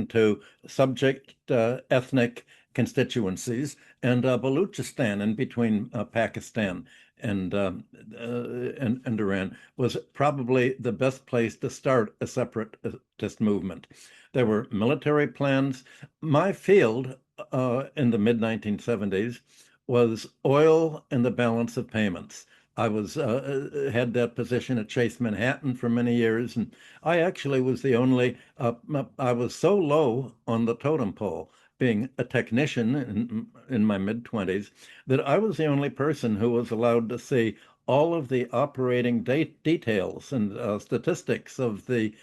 into subject ethnic constituencies, and Baluchistan in between Pakistan and, uh, and Iran was probably the best place to start a separatist movement. There were military plans. My field in the mid 1970s was oil and the balance of payments. I was had that position at Chase Manhattan for many years, and I actually was the only. I was so low on the totem pole, being a technician in my mid 20s, that I was the only person who was allowed to see all of the operating details and statistics of the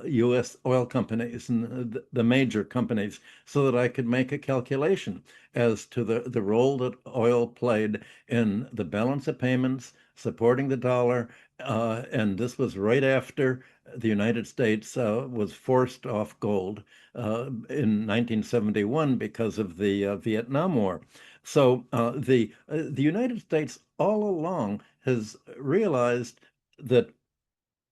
U.S. oil companies and the major companies, so that I could make a calculation as to the role that oil played in the balance of payments, supporting the dollar. And this was right after the United States was forced off gold in 1971 because of the Vietnam War. So the United States all along has realized that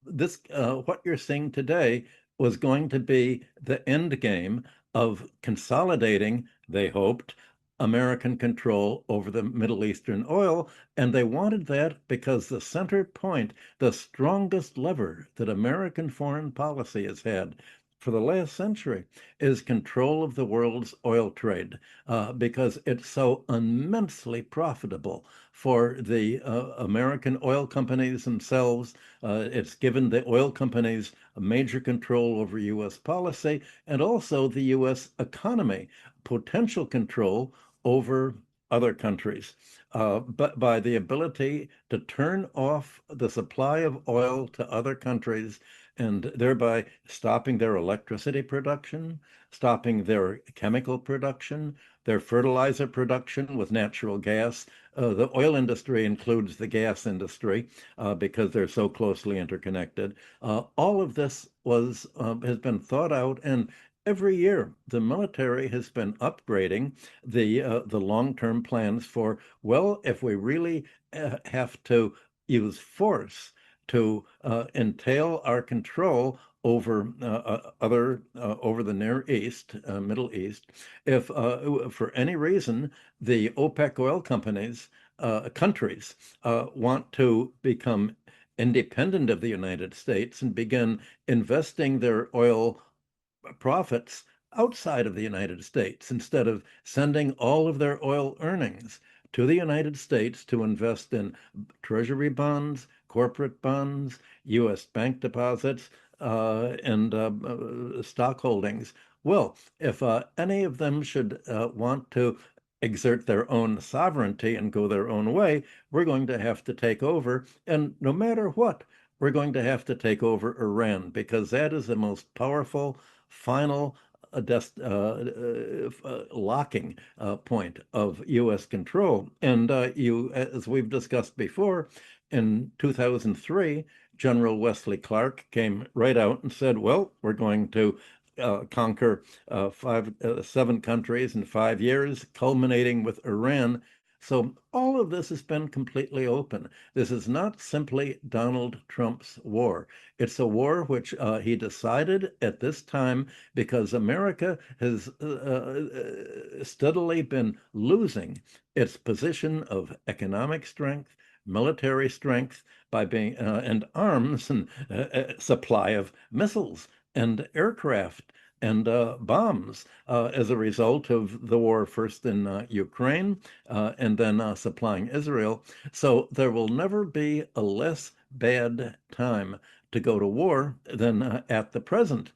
this what you're seeing today was going to be the end game of consolidating, they hoped, American control over the Middle Eastern oil. And they wanted that because the center point, the strongest lever that American foreign policy has had for the last century, is control of the world's oil trade, because it's so immensely profitable for the American oil companies themselves. It's given the oil companies a major control over U.S. policy, and also the U.S. economy, potential control over other countries, but by the ability to turn off the supply of oil to other countries and thereby stopping their electricity production, stopping their chemical production, their fertilizer production with natural gas. The oil industry includes the gas industry because they're so closely interconnected. All of this has been thought out, and every year the military has been upgrading the long-term plans for, well, if we really have to use force to entail our control over over the Near East, Middle East, if for any reason the OPEC oil companies, countries, want to become independent of the United States and begin investing their oil profits outside of the United States, instead of sending all of their oil earnings to the United States to invest in treasury bonds, corporate bonds, U.S. bank deposits, and stock holdings. Well, if any of them should want to exert their own sovereignty and go their own way, we're going to have to take over. And no matter what, we're going to have to take over Iran, because that is the most powerful, final locking point of U.S. control. And as we've discussed before, in 2003, General Wesley Clark came right out and said, well, we're going to conquer 7 countries in 5 years, culminating with Iran. So all of this has been completely open. This is not simply Donald Trump's war. It's a war which he decided at this time because America has steadily been losing its position of economic strength, military strength, by being and arms and supply of missiles and aircraft and bombs as a result of the war, first in Ukraine and then supplying Israel. So there will never be a less bad time to go to war than at the present.